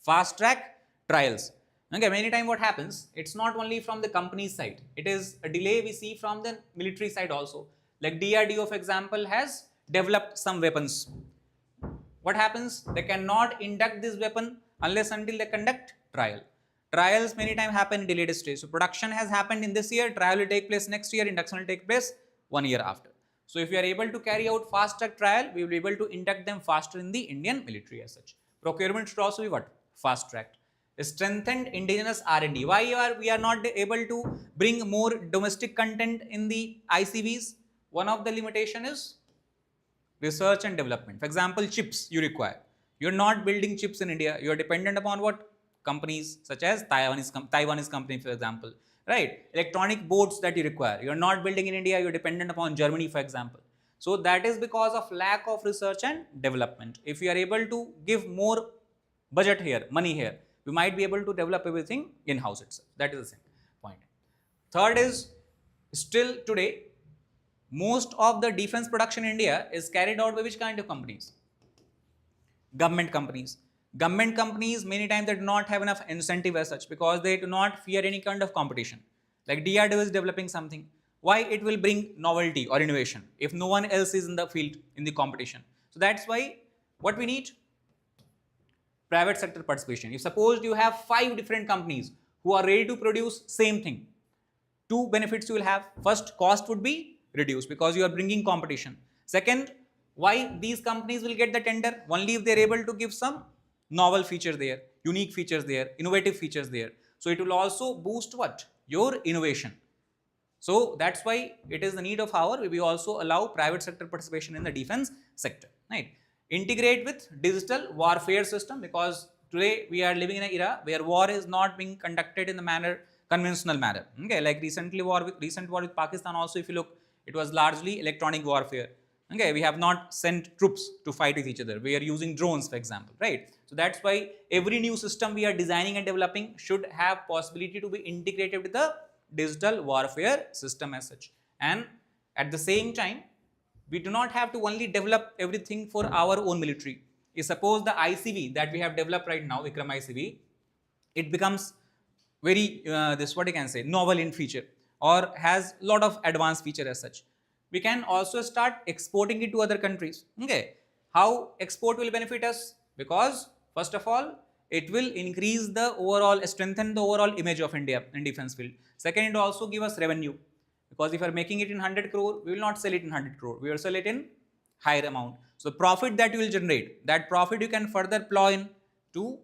Fast track trials. Okay, many times what happens, it's not only from the company's side, it is a delay we see from the military side also. Like DRDO, for example, has developed some weapons. What happens? They cannot induct this weapon unless until they conduct trial. Trials many times happen in delayed stage. So production has happened in this year, trial will take place next year, induction will take place 1 year after. So if we are able to carry out fast track trial, we will be able to induct them faster in the Indian military as such. Procurement should also be what? Fast tracked. Strengthened indigenous R&D. Why we are not able to bring more domestic content in the ICVs? One of the limitation is research and development. For example, chips you require. You are not building chips in India. You are dependent upon what? Companies such as Taiwanese company, for example. Right? Electronic boards that you require. You are not building in India. You are dependent upon Germany, for example. So that is because of lack of research and development. If you are able to give more budget here, money here, we might be able to develop everything in-house itself. That is the same point. Third is, still today, most of the defense production in India is carried out by which kind of companies? Government companies. Government companies many times they do not have enough incentive as such, because they do not fear any kind of competition. Like DRDO is developing something. Why? It will bring novelty or innovation if no one else is in the field in the competition. So that's why what we need? Private sector participation. If suppose you have 5 different companies who are ready to produce same thing, 2 benefits you will have. First, cost would be reduced because you are bringing competition. Second, why these companies will get the tender? Only if they are able to give some novel features there, unique features there, innovative features there. So it will also boost what? Your innovation. So that's why it is the need of our, we also allow private sector participation in the defense sector. Right? Integrate with digital warfare system, because today we are living in an era where war is not being conducted in the conventional manner. Okay, like recent war with Pakistan also, if you look, it was largely electronic warfare. Okay, we have not sent troops to fight with each other. We are using drones, for example, right? So that's why every new system we are designing and developing should have possibility to be integrated with the digital warfare system as such. And at the same time, we do not have to only develop everything for our own military. If suppose the ICV that we have developed right now, Vikram ICV, it becomes very, novel in feature or has a lot of advanced feature as such. We can also start exporting it to other countries. Okay, how export will benefit us? Because first of all, it will increase the overall, strengthen the overall image of India in defense field. Second, it will also give us revenue, because if you are making it in 100 crore, we will not sell it in 100 crore, we will sell it in higher amount. So the profit that you will generate, that profit you can further plow in to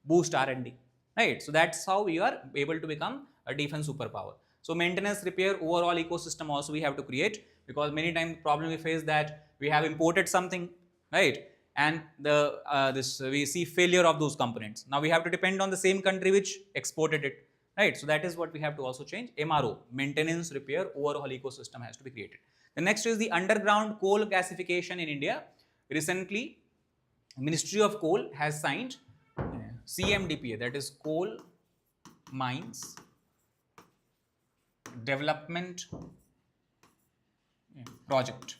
boost R&D, right? So that's how we are able to become a defense superpower. So maintenance, repair, overall ecosystem also we have to create, because many times the problem we face that we have imported something, right? And we see failure of those components. Now we have to depend on the same country which exported it, right? So that is what we have to also change. MRO, maintenance, repair, overall ecosystem has to be created. The next is the underground coal gasification in India. Recently, Ministry of Coal has signed CMDPA, that is Coal Mines Development Project,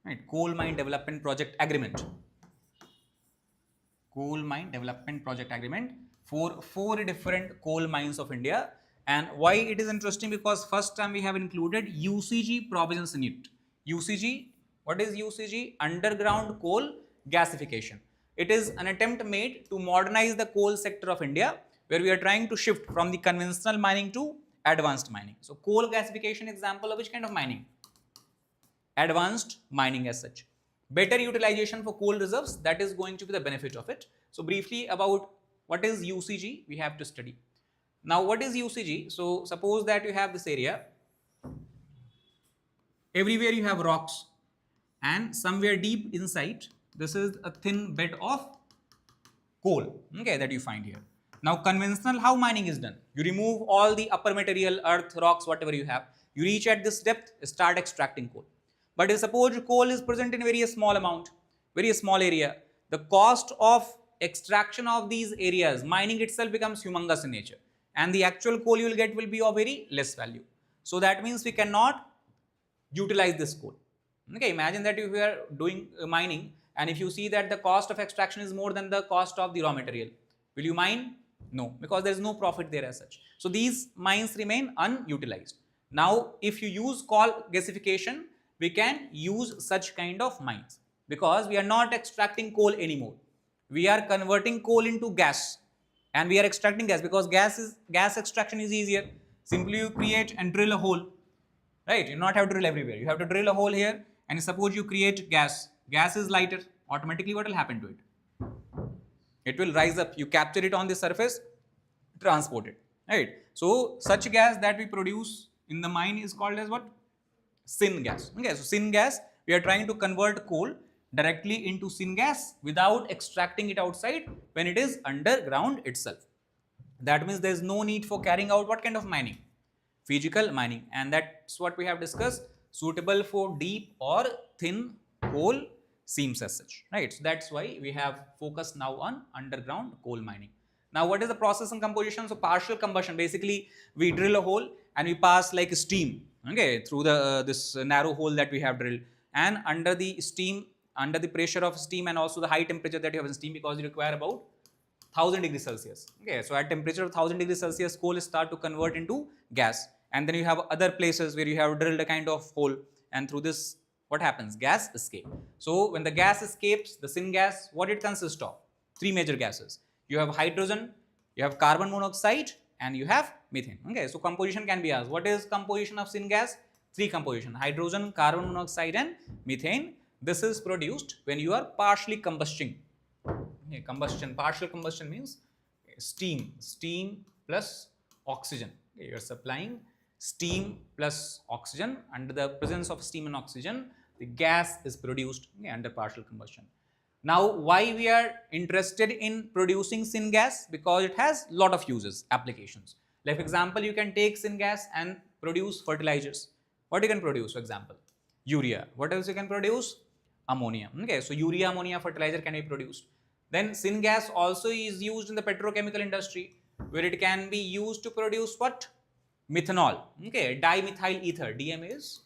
right? Coal Mine Development Project Agreement. Coal Mine Development Project Agreement for 4 different coal mines of India. And why it is interesting? Because first time we have included UCG provisions in it. UCG, what is UCG? Underground coal gasification. It is an attempt made to modernize the coal sector of India, where we are trying to shift from the conventional mining to advanced mining. So coal gasification example of which kind of mining? Advanced mining as such. Better utilization for coal reserves, that is going to be the benefit of it. So briefly about what is UCG, we have to study. Now what is UCG? So suppose that you have this area, everywhere you have rocks, and somewhere deep inside this is a thin bed of coal, okay, that you find here. Now conventional, how mining is done? You remove all the upper material, earth, rocks, whatever you have. You reach at this depth, start extracting coal. But if suppose coal is present in very small amount, very small area, the cost of extraction of these areas, mining itself becomes humongous in nature, and the actual coal you will get will be of very less value. So that means we cannot utilize this coal. Okay, imagine that if we are doing mining, and if you see that the cost of extraction is more than the cost of the raw material, will you mine? No, because there is no profit there as such. So these mines remain unutilized. Now if you use coal gasification, we can use such kind of mines, because we are not extracting coal anymore. We are converting coal into gas, and we are extracting gas, because gas extraction is easier. Simply you create and drill a hole, right? You do not have to drill everywhere. You have to drill a hole here, and suppose you create gas. Gas is lighter. Automatically what will happen to it? It will rise up. You capture it on the surface, transport it, right? So such gas that we produce in the mine is called as what? Syngas. Okay, so syngas, we are trying to convert coal directly into syngas without extracting it outside when it is underground itself. That means there is no need for carrying out what kind of mining? Physical mining. And that's what we have discussed, suitable for deep or thin coal seams as such, right? So that's why we have focused now on underground coal mining. Now what is the process and composition? So partial combustion, basically we drill a hole and we pass like steam, okay, through the this narrow hole that we have drilled, and under the steam, under the pressure of steam and also the high temperature that you have in steam, because you require about 1000 degrees Celsius. Okay, so at temperature of 1000 degrees Celsius, coal start to convert into gas, and then you have other places where you have drilled a kind of hole, and through this what happens? Gas escape. So when the gas escapes, the syngas, what it consists of? 3 major gases. You have hydrogen, you have carbon monoxide, and you have methane. Okay, so composition can be asked. What is composition of syngas? 3 composition: hydrogen, carbon monoxide, and methane. This is produced when you are partially combusting. Okay, combustion, partial combustion means steam plus oxygen. Okay, you are supplying steam plus oxygen. Under the presence of steam and oxygen, the gas is produced, okay, under partial combustion. Now why we are interested in producing syngas? Because it has lot of uses, applications. Like for example, you can take syngas and produce fertilizers. What you can produce? For example, urea. What else you can produce? Ammonia. Okay, so urea ammonia fertilizer can be produced. Then syngas also is used in the petrochemical industry, where it can be used to produce what? Methanol. Okay, dimethyl ether. DM is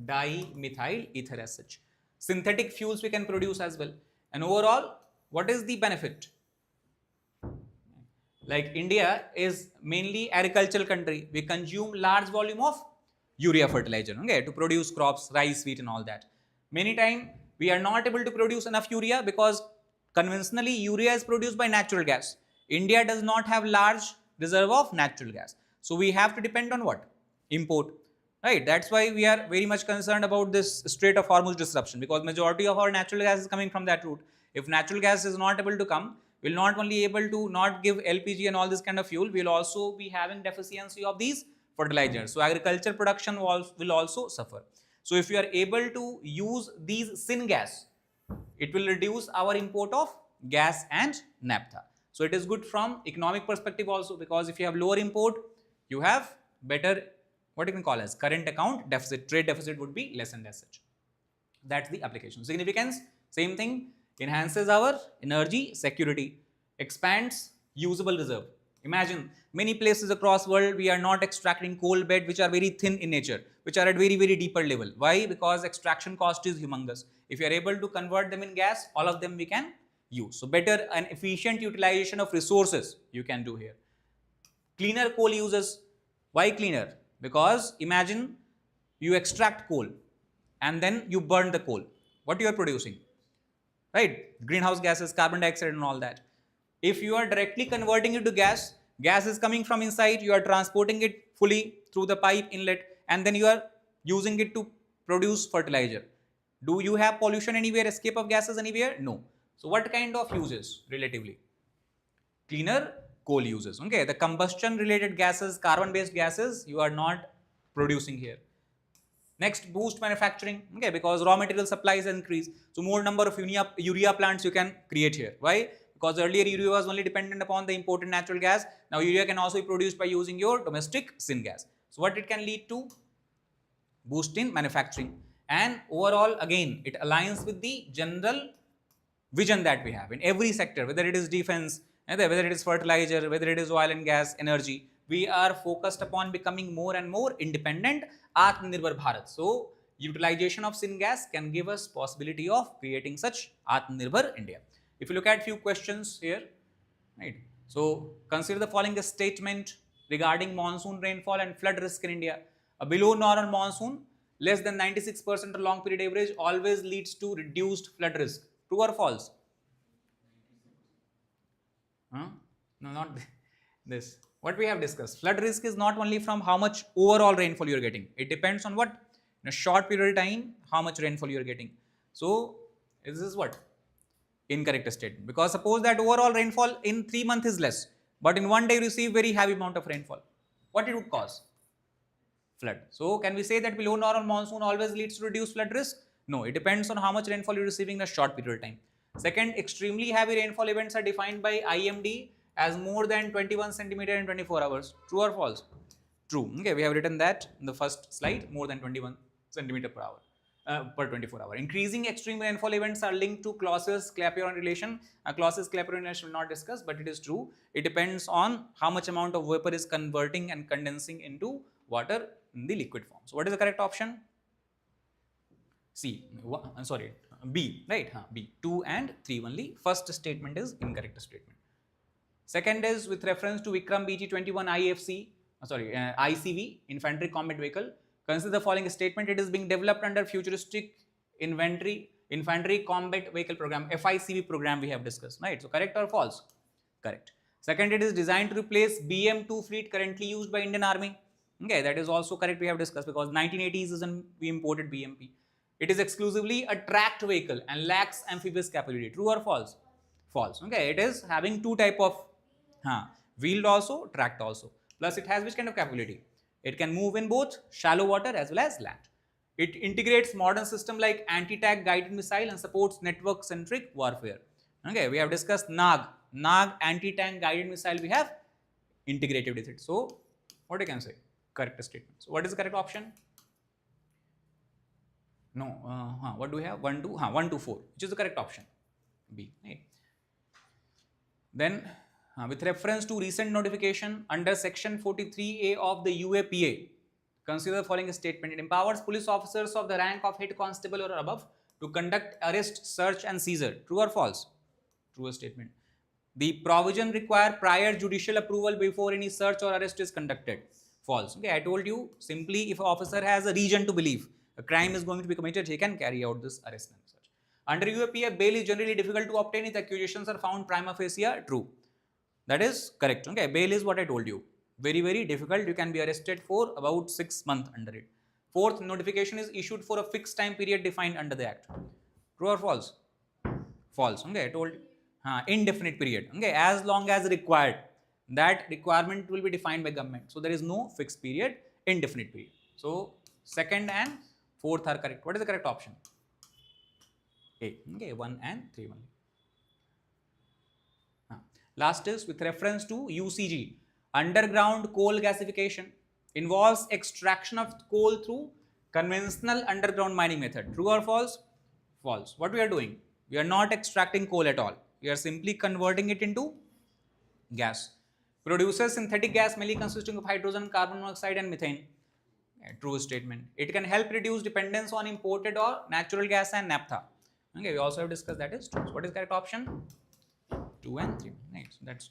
dimethyl ether as such. Synthetic fuels we can produce as well. And overall, what is the benefit? Like India is mainly agricultural country. We consume large volume of urea fertilizer, okay, to produce crops, rice, wheat and all that. Many times We are not able to produce enough urea because conventionally urea is produced by natural gas. India does not have large reserve of natural gas. So we have to depend on what? Import. Right. That's why we are very much concerned about this Strait of Hormuz disruption, because majority of our natural gas is coming from that route. If natural gas is not able to come, we'll not only able to not give LPG and all this kind of fuel, we'll also be having deficiency of these fertilizers. So agriculture production will also suffer. So if you are able to use these syngas, it will reduce our import of gas and naphtha. So it is good from economic perspective also, because if you have lower import, you have better, what you can call as current account deficit, trade deficit would be lessened as such. That's the application. Significance, same thing, enhances our energy security, expands usable reserve. Imagine many places across world we are not extracting coal bed which are very thin in nature, which are at very deeper level. Why? Because extraction cost is humongous. If you are able to convert them in gas, all of them we can use. So better and efficient utilization of resources you can do here. Cleaner coal uses. Why cleaner? Because imagine you extract coal and then you burn the coal. What you are producing? Right? Greenhouse gases, carbon dioxide and all that. If you are directly converting it to gas, gas is coming from inside, you are transporting it fully through the pipe inlet, and then you are using it to produce fertilizer. Do you have pollution anywhere, escape of gases anywhere? No. So what kind of uses relatively? Cleaner coal uses. Okay, the combustion related gases, carbon based gases, you are not producing here. Next, boost manufacturing. Okay, because raw material supplies increase, so more number of urea plants you can create here. Why? Because earlier urea was only dependent upon the imported natural gas. Now urea can also be produced by using your domestic syngas. So what it can lead to? Boost in manufacturing. And overall, again, it aligns with the general vision that we have in every sector, whether it is defense, whether it is fertilizer, whether it is oil and gas, energy. We are focused upon becoming more and more independent, Atmanirbhar Bharat. So utilization of syngas can give us possibility of creating such Atmanirbhar India. If you look at few questions here, right? So consider the following statement regarding monsoon rainfall and flood risk in India. A below normal monsoon, less than 96% of long period average, always leads to reduced flood risk. True or false? Huh? No, not this. What we have discussed. Flood risk is not only from how much overall rainfall you are getting. It depends on what? In a short period of time, how much rainfall you are getting. So this is what? Incorrect statement. Because suppose that overall rainfall in 3 months is less, but in one day you receive very heavy amount of rainfall. What it would cause? Flood. So can we say that below normal monsoon always leads to reduced flood risk? No, it depends on how much rainfall you're receiving in a short period of time. Second, extremely heavy rainfall events are defined by IMD as more than 21 centimeter in 24 hours. True or false? True. Okay, we have written that in the first slide, more than 21 centimeter per hour. Per 24 hour. Increasing extreme rainfall events are linked to Clausius-Clapeyron relation. Clausius-Clapeyron relation will not discuss, but it is true. It depends on how much amount of vapor is converting and condensing into water in the liquid form. So what is the correct option? C. Sorry, B. Right? B. 2 and 3 only. First statement is incorrect statement. Second is with reference to Vikram BG-21 ICV, Infantry Combat Vehicle. Consider the following statement. It is being developed under Futuristic Infantry Combat Vehicle Program, FICV program we have discussed, right? So correct or false? Correct. Second, it is designed to replace BM-2 fleet currently used by Indian Army. Okay, that is also correct, we have discussed, because 1980s is when we imported BMP. It is exclusively a tracked vehicle and lacks amphibious capability. True or false? False. Okay, it is having two type of wheeled also, tracked also. Plus it has which kind of capability? It can move in both shallow water as well as land. It integrates modern system like anti-tank guided missile and supports network-centric warfare. Okay, we have discussed NAG anti-tank guided missile we have integrated with it. So what I can say? Correct statement. So what is the correct option? No, what do we have? 1 to 4, which is the correct option? B. Right. Then with reference to recent notification under section 43A of the UAPA, consider the following statement. It empowers police officers of the rank of head constable or above to conduct arrest, search and seizure. True or false? True statement. The provision require prior judicial approval before any search or arrest is conducted. False. Okay, I told you, simply if an officer has a reason to believe a crime is going to be committed, he can carry out this arrest and search. Under UAPA, bail is generally difficult to obtain if the accusations are found prima facie true. That is correct. Okay, bail is what I told you. Very, very difficult. You can be arrested for about 6 months under it. Fourth, notification is issued for a fixed time period defined under the Act. True or false? False. Okay, I told you. Indefinite period. Okay, as long as required. That requirement will be defined by government. So there is no fixed period, indefinite period. So second and fourth are correct. What is the correct option? A. Okay, 1 and 3 only. Last is with reference to UCG. Underground coal gasification involves extraction of coal through conventional underground mining method. True or false? False. What we are doing? We are not extracting coal at all. We are simply converting it into gas. Produces synthetic gas mainly consisting of hydrogen, carbon monoxide and methane. True statement. It can help reduce dependence on imported or natural gas and naphtha. Okay, we also have discussed that is true. So what is correct option? 2 and 3. Nice. That's